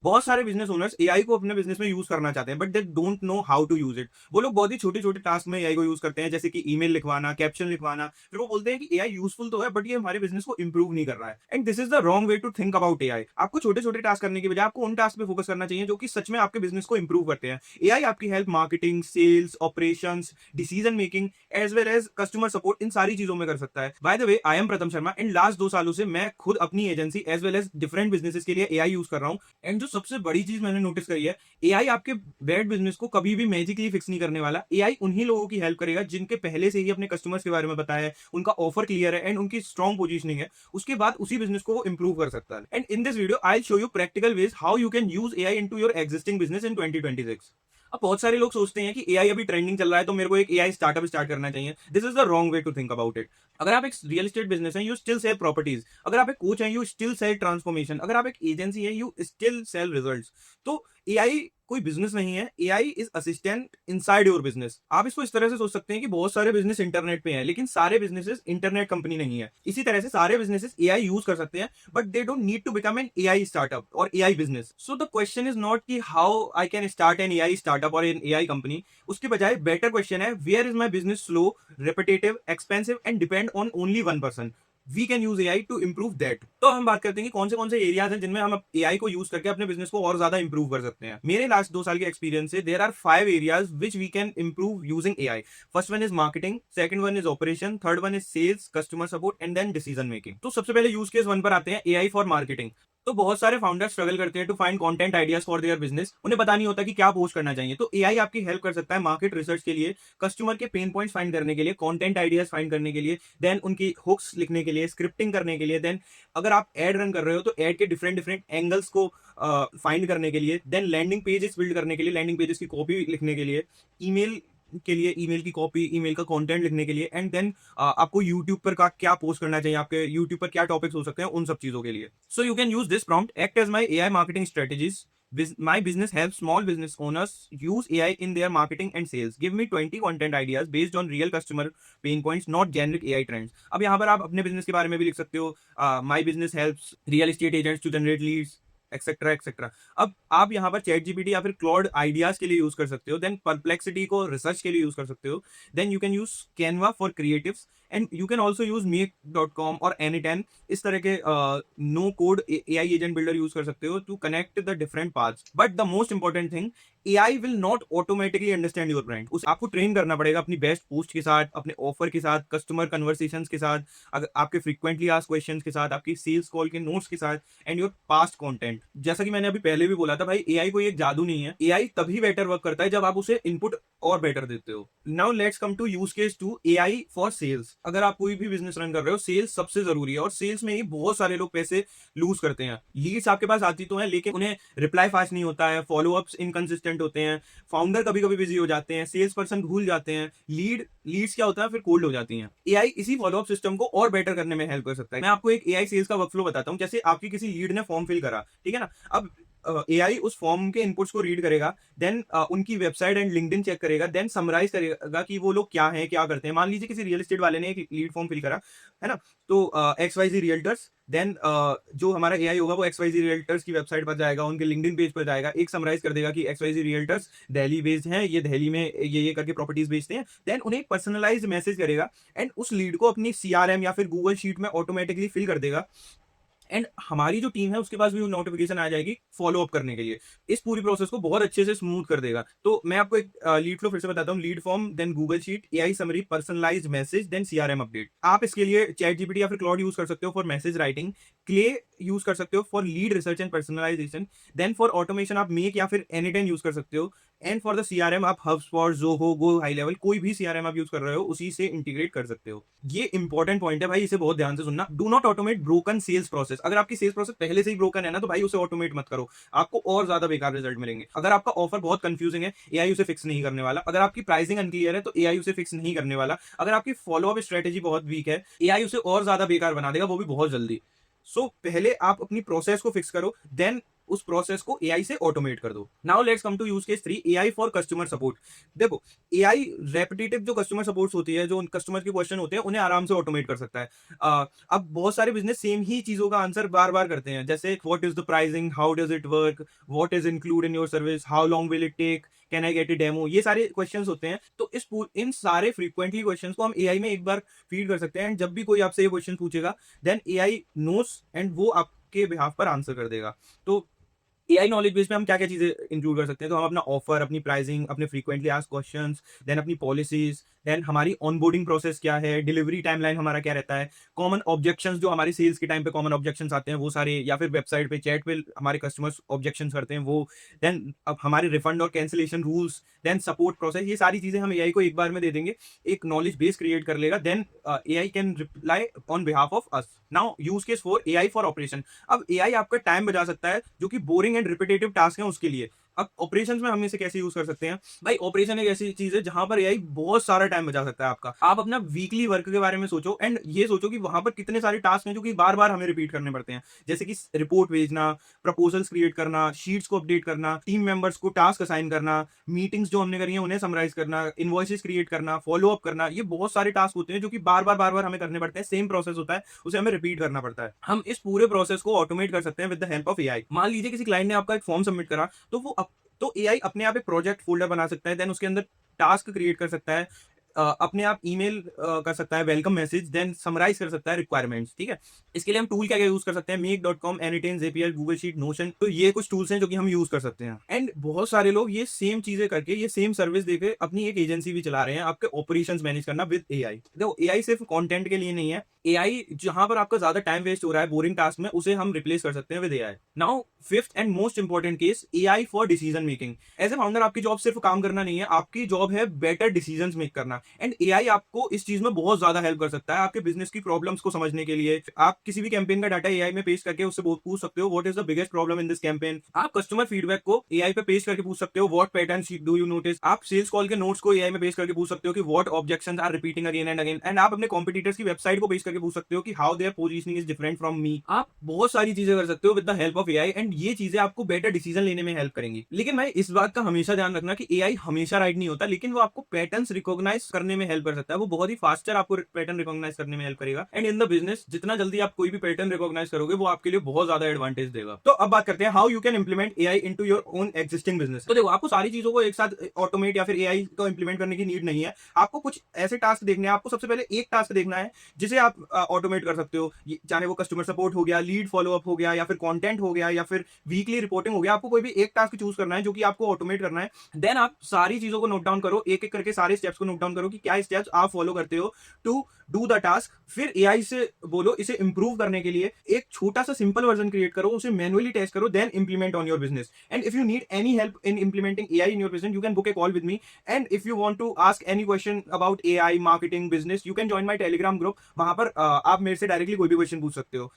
बहुत सारे business owners AI को अपने बिजनेस में यूज करना चाहते हैं but they don't know how to use it. वो लोग बहुत ही छोटे छोटे टास्क में एआई को यूज करते हैं, जैसे कि ईमेल लिखवाना, कैप्शन लिखवाना। फिर वो बोलते हैं कि एआई यूजफुल तो है बट ये हमारे बिजनेस को इंप्रूव नहीं कर रहा है। And this is the wrong way to think about AI. आपको छोटे छोटे टास्क करने की बजाय आपको उन टास्क पे फोकस करना चाहिए जो कि सच में आपके बिजनेस को इंप्रूव करते हैं। एआई आपकी help marketing, sales, operation, decision making as well as customer support, इन सारी चीजों में कर सकता है। By the way, I am Pratham Sharma. In last 2 सालों से मैं खुद अपनी agency as well as different businesses के लिए एआई यूज कर रहा हूँ। एंड जो सबसे बड़ी चीज मैंने नोटिस करी है, एआई आपके बैड बिजनेस को कभी भी मैजिकली फिक्स नहीं करने वाला। एआई उन्हीं लोगों की हेल्प करेगा जिनके पहले से ही अपने कस्टमर्स के बारे में बताया है, उनका ऑफर क्लियर है एंड उनकी स्ट्रॉन्ग पोजीशनिंग है। उसके बाद उसी बिजनेस को इंप्रूव कर सकता है। And in this video I show you practical veg how you can use AI into your existing business in 2026। अब बहुत सारे लोग सोचते हैं कि एआई अभी ट्रेंडिंग चल रहा है तो मेरे को एक एआई स्टार्टअप स्टार्ट करना चाहिए। This is the wrong way to think about it. अगर आप एक रियल एस्टेट बिजनेस है, यू स्टिल सेल प्रॉपर्टीज। अगर आप एक कोच है, यू स्टिल सेल ट्रांसफॉर्मेशन। अगर आप एक एजेंसी है, यू स्टिल सेल रिजल्ट्स। तो एआई कोई बिजनेस नहीं है, AI is assistant inside your business. आप इसको इस तरह से सोच सकते हैं कि बहुत सारे बिजनेस इंटरनेट पे हैं लेकिन सारे बिजनेसेस इंटरनेट कंपनी नहीं है। इसी तरह से सारे बिजनेसेस एआई यूज कर सकते हैं but they don't need to become an AI startup और AI business. So the question is not कि how I can start an AI startup और एन एआई कंपनी। उसके बजाय बेटर क्वेश्चन है, where is my business slow, repetitive, expensive and depend on only one person. We can use AI to improve that. तो हम बात करते हैं कि कौन से एरियाज हैं जिनमें हम एआई को यूज करके अपने बिजनेस को और ज्यादा इंप्रूव कर सकते हैं। मेरे लास्ट 2 साल के एक्सपीरियंस से there are 5 areas which we can improve using AI. First one is marketing, second one is operation, third one is sales, customer support and then decision making. तो सबसे पहले यूज केस 1 पर आते हैं, AI for marketing. तो बहुत सारे founders struggle करते हैं to find content ideas for their business. उन्हें पता नहीं होता कि क्या पोस्ट करना चाहिए। तो एआई आपकी हेल्प कर सकता है मार्केट रिसर्च के लिए, कस्टमर के पेन पॉइंट्स फाइंड करने के लिए, कंटेंट आइडियाज फाइंड करने के लिए, देन उनकी हुक्स लिखने के लिए, स्क्रिप्टिंग करने के लिए, देन अगर आप एड रन कर रहे हो तो एड के डिफरेंट डिफरेंट एंगल्स को फाइंड करने के लिए, देन लैंडिंग पेजेस बिल्ड करने के लिए, लैंडिंग पेजेस की कॉपी लिखने के लिए, ईमेल के लिए ईमेल की कॉपी, ईमेल का कंटेंट लिखने के लिए, एंड देन आपको यूट्यूब पर का क्या पोस्ट करना चाहिए, आपके यूट्यूब पर क्या टॉपिक्स हो सकते हैं, उन सब चीजों के लिए। So you can use this prompt, act as my AI marketing strategies. My business helps small business owners use AI in their marketing and sales. Give me 20 content ideas based on real customer pain points, not generic AI trends. अब यहाँ पर आप अपने business के बारे में भी लिख सकते हो। My business helps real estate agents to generate leads, etcetera etcetera. अब आप यहाँ पर चैट जीपीटी या फिर क्लॉड आइडियाज के लिए यूज कर सकते हो, देन परप्लेक्सिटी को रिसर्च के लिए यूज कर सकते हो, then you can use Canva for creatives and you can also use मेक.com और एनी10। इस तरह के no code AI agent builder use कर सकते हो to connect the different parts. But the most important thing, AI will not automatically understand your brand. उस आपको ट्रेन करना पड़ेगा अपनी बेस्ट पोस्ट के साथ, अपने ऑफर के साथ, कस्टमर कन्वर्सेशंस के साथ, अगर आपके फ्रीक्वेंटली आस्क्ड क्वेश्चंस के साथ, आपकी सेल्स कॉल के नोट्स के साथ एंड योर पास्ट कंटेंट। जैसा कि मैंने अभी पहले भी बोला था भाई, एआई कोई एक जादू नहीं है। एआई तभी बेटर वर्क करता है जब आप उसे इनपुट और बेटर देते हो। Now let's come to use case 2, AI for sales. अगर आप कोई भी बिजनेस रन कर रहे हो, सेल्स सबसे जरूरी है और सेल्स में ही बहुत सारे लोग पैसे लूज करते हैं। लीड्स आपके पास आती तो है लेकिन उन्हें रिप्लाई फास्ट नहीं होता है, फॉलो अप्स इनकंसिस्टेंट होते हैं, फाउंडर कभी कभी बिजी हो जाते हैं, सेल्स पर्सन भूल जाते हैं, लीड्स क्या होता है फिर कोल्ड हो जाती हैं। एआई इसी फॉलोअप सिस्टम को और बेटर करने में हेल्प कर सकता है। मैं आपको एक एआई सेल्स का वर्कफ्लो बताता हूँ। जैसे आपकी किसी लीड ने फॉर्म फिल करा, ठीक है ना। अब एआई उस फॉर्म के इनपुट्स को रीड करेगा, देन उनकी वेबसाइट एंड लिंक्डइन चेक करेगा, देन समराइज करेगा कि वो लोग क्या हैं, क्या करते हैं। मान लीजिए किसी रियल एस्टेट वाले ने एक लीड फॉर्म फिल करा, है ना। तो एक्स वाई जी रियल्टर्स, देन जो हमारा एआई होगा वो एक्स वाई जी रियल्टर्स की वेबसाइट पर जाएगा, उनके लिंक्डइन पेज पर जाएगा, एक समराइज कर देगा कि एक्स वाई जी रियल्टर्स दिल्ली बेस्ड हैं, ये दिल्ली में ये करके प्रॉपर्टीज बेचते हैं। देन उन्हें एक पर्सनलाइज्ड मैसेज करेगा एंड उस लीड को अपनी सीआरएम या फिर गूगल शीट में ऑटोमेटिकली फिल कर देगा। एंड हमारी जो टीम है उसके पास भी नोटिफिकेशन आ जाएगी फॉलो अप करने के लिए। इस पूरी प्रोसेस को बहुत अच्छे से स्मूथ कर देगा। तो मैं आपको एक लीड फ्लो फिर से बताता हूँ। Lead form, then Google sheet, AI summary, personalised message, then CRM update. आप इसके लिए चैट जीपीटी या फिर क्लॉड यूज कर सकते हो for message writing, Clay use कर सकते हो for lead research and personalisation, then for automation आप मेक या फिर एनी10 यूज कर सकते हो, एंड फॉर द सीआरएम आप HubSpot, Zoho, Go High Level, कोई भी सीआरएम आप यूज कर रहे हो उसी से इंटीग्रेट कर सकते हो। ये इंपॉर्टेंट पॉइंट है भाई, इसे बहुत ध्यान से सुनना। Do not automate broken sales process. अगर आपकी सेल्स प्रोसेस पहले से ही ब्रोकन है ना तो भाई उसे ऑटोमेट मत करो, आपको और ज्यादा बेकार रिजल्ट मिलेंगे। अगर आपका ऑफर बहुत कंफ्यूजिंग है, एआई उसे फिक्स नहीं करने वाला। अगर आपकी प्राइसिंग अनक्लियर है तो एआई उसे फिक्स नहीं करने वाला। अगर आपकी फॉलोअप स्ट्रेटेजी बहुत वीक है, एआई उसे और ज्यादा बेकार बना देगा, वो भी बहुत जल्दी। सो पहले आप अपनी प्रोसेस को फिक्स करो, देन उस प्रोसेस को एआई से ऑटोमेट कर दो। Now let's come to use case 3, AI for customer support. देखो, एआई रेपिटेटिव जो कस्टमर सपोर्ट्स होती है, जो कस्टमर के क्वेश्चन होते हैं, उन्हें आराम से ऑटोमेट कर सकता है। अब बहुत सारे बिजनेस सेम ही चीजों का आंसर बार बार करते हैं, जैसे what is the pricing, how does it work, what is include in your service, how long will it take, can I get a demo, ये सारे क्वेश्चंस होते हैं। तो इन सारे फ्रीक्वेंटली क्वेश्चंस को हम एआई में एक बार फीड कर सकते हैं, एंड जब भी कोई आपसे ये क्वेश्चन पूछेगा, देन एआई नोस एंड वो आपके बिहाफ पर आंसर कर देगा। तो एआई नॉलेज बेस में हम क्या-क्या चीज़ें इंक्लूड कर सकते हैं, तो हम अपना ऑफर, अपनी प्राइसिंग, अपने फ्रीक्वेंटली आस्क्ड क्वेश्चंस, देन अपनी पॉलिसीज, देन हमारी ऑनबोर्डिंग प्रोसेस क्या है, डिलीवरी टाइमलाइन हमारा क्या रहता है, कॉमन ऑब्जेक्शंस जो हमारी सेल्स के टाइम पे कॉमन ऑब्जेक्शंस आते हैं वो सारे, या फिर वेबसाइट पे चैट पे हमारे कस्टमर्स ऑब्जेक्शंस करते हैं वो, देन अब हमारे रिफंड और cancellation rules, then support process, ये सारी चीज़ें हम एआई को एक बार में दे देंगे, एक नॉलेज बेस क्रिएट कर लेगा, then AI can reply on behalf of us. Now use case for AI for operation. अब एआई आपका टाइम बचा सकता है, जो कि बोरिंग एंड रिपीटेटिव टास्क हैं उसके लिए। अब ऑपरेशंस में हम इसे कैसे यूज कर सकते हैं? भाई, ऑपरेशन एक ऐसी चीज है जहां पर एआई बहुत सारा टाइम बचा सकता है आपका। आप अपना वीकली वर्क के बारे में सोचो, एंड ये सोचो कि वहां पर कितने सारे टास्क हैं जो कि बार बार हमें रिपीट करने पड़ते हैं, जैसे कि रिपोर्ट भेजना, प्रपोजल्स क्रिएट करना, शीट्स को अपडेट करना, टीम मेंबर्स को टास्क असाइन करना, मीटिंग्स जो हमने करी है उन्हें समराइज करना, इनवॉइसेस क्रिएट करना, फॉलो अप करना, ये बहुत सारे टास्क होते हैं जो कि बार बार हमें करने पड़ते हैं। सेम प्रोसेस होता है, उसे हमें रिपीट करना पड़ता है। हम इस पूरे प्रोसेस को ऑटोमेट कर सकते हैं with the help of AI. मान लीजिए किसी क्लाइंट ने आपका एक फॉर्म सबमिट करा, तो एआई अपने आप एक प्रोजेक्ट फोल्डर बना सकता है, देन उसके अंदर टास्क क्रिएट कर सकता है, अपने आप ईमेल कर सकता है वेलकम मैसेज, देन समराइज कर सकता है रिक्वायरमेंट्स। ठीक है, इसके लिए हम टूल क्या क्या यूज कर सकते हैं? मेक.com, एनीटेन, जेपीएल, गूगल शीट, नोशन, तो ये कुछ टूल्स हैं जो कि हम यूज कर सकते हैं। एंड बहुत सारे लोग ये सेम चीजें करके, ये सेम सर्विस देके अपनी एक एजेंसी भी चला रहे हैं, आपके ऑपरेशंस मैनेज करना विद एआई। देखो, एआई सिर्फ कंटेंट के लिए नहीं है, एआई जहां पर आपका ज्यादा टाइम वेस्ट हो रहा है बोरिंग टास्क में, उसे हम रिप्लेस कर सकते हैं with AI. Now fifth and most important case, AI for decision making. As a founder आपकी जॉब सिर्फ काम करना नहीं है, आपकी जॉब है बेटर डिसीजंस मेक करना, एंड एआई आपको इस चीज में बहुत ज्यादा हेल्प कर सकता है, आपके बिजनेस की प्रॉब्लम्स को समझने के लिए। आप किसी भी कैंपेन का डाटा एआई में पेश करके उससे पूछ सकते हो what is the biggest problem in this campaign. आप कस्टमर फीडबैक को एआई पे पेश करके पूछ सकते हो what patterns do you notice. आप सेल्स कॉल के नोट्स को एआई में पेश करके पूछ सकते हो कि what objections are repeating again and again. And आप अपने कॉम्पिटिटर्स की वेबसाइट को पेश करके पूछ सकते हो कि how their positioning is different from me. आप बहुत सारी चीजें कर सकते हो with the help of AI, and ये चीजें आपको बेटर डिसीजन लेने में हेल्प करेंगी। लेकिन भाई, इस बात का हमेशा ध्यान रखना कि एआई हमेशा राइट नहीं होता, लेकिन वो आपको पैटर्न्स रिकॉग्नाइज करने में हेल्प कर सकता है। वो बहुत ही फास्टर आपको पैटर्न रिकॉग्नाइज करने में हेल्प करेगा, एंड इन द बिजनेस जितना जल्दी आप कोई भी पैटर्न रिकॉग्नाइज करोगे, वो आपके लिए बहुत ज्यादा एडवांटेज देगा। तो अब बात करते हैं how you can implement AI into your own existing business. तो देखो, आपको सारी चीजों को एक साथ ऑटोमेट या फिर एआई को इंप्लीमेंट करने की नीड नहीं है। आपको कुछ ऐसे टास्क देखने हैं, आपको सबसे पहले एक टास्क देखना है जिसे आप ऑटोमेट कर सकते हो, चाहे वो कस्टमर सपोर्ट हो गया, लीड फॉलो अप हो गया, या फिर कंटेंट हो गया, या फिर वीकली रिपोर्टिंग हो गया। आपको कोई भी एक टास्क चूज करना है जो कि आपको ऑटोमेट करना है। देन आप सारी चीजों को नोट डाउन करो, एक एक करके सारे स्टेप्स को नोट डाउन करो कि क्या स्टेप्स आप फॉलो करते हो टू डू द टास्क। फिर एआई से बोलो इसे इंप्रूव करने के लिए एक छोटा सा सिंपल वर्जन क्रिएट करो, उसे मैनुअली टेस्ट करो, then implement on your business. And if you need any help in implementing AI in your business, you can book a call with me. And if you want to ask any question about AI, marketing, business, you can join my Telegram group. वहां पर आप मेरे से directly कोई भी question पूछ सकते हो।